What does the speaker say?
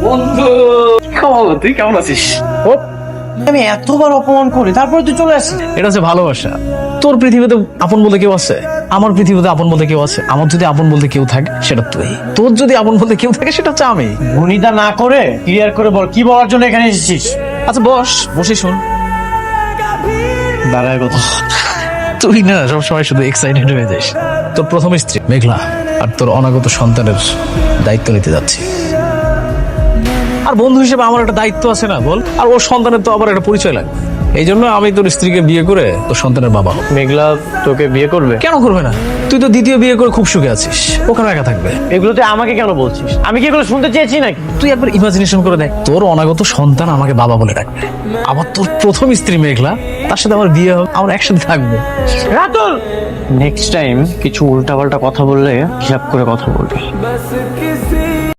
বন্ধু তুই কেমন আছিস? আমি এতবার অপমান করি তারপরে তুই চলে আসিস। এটা হচ্ছে ভালোবাসা। তোর পৃথিবীতে আপন বলতে কেউ আছে, আমার পৃথিবীতে আপন বলতে কেউ আছে। আমার যদি আপন বলতে কেউ থাকে সেটা তুই, তোর যদি আপন বলতে কেউ থাকে সেটা হচ্ছে আমি। ভনিতা না করে ক্লিয়ার করে বল কি বলার জন্য এখানে এসেছিস। আচ্ছা বসে শোন। দাঁড়ায় কথা। তুই না সবসময় শুধু এক্সাইটেড হয়ে যাস। তোর প্রথম স্ত্রী মেঘলা আর তোর অনাগত সন্তানের দায়িত্ব নিতে যাচ্ছি। আর বন্ধু হিসেবে আমার একটা দায়িত্ব আছে না বল? আর ওর সন্তানের তো আবার একটা পরিচয় লাগবে। এই জন্য আমি তোর স্ত্রীকে বিয়ে করে তোর সন্তানের বাবা হব। মেঘলা তোকে বিয়ে করবে? কেন করবে না? তুই তো দ্বিতীয় বিয়ে করে খুব সুখে আছিস, ওখানে একা থাকবে। এগুলোতে আমাকে কেন বলছিস? আমি কি এগুলো শুনতে চেয়েছি নাকি? তুই একবার ইমাজিনেশন করে দেখ, তোর অনাগত সন্তান আমাকে বাবা বলে ডাকবে। আবার তোর প্রথম স্ত্রী মেঘলা, তার সাথে আমার বিয়ে হবে, আমরা একসাথে থাকবো। রাতুল, নেক্সট টাইম কিছু উল্টাপাল্টা কথা বললে হিসাব করে কথা বলবি।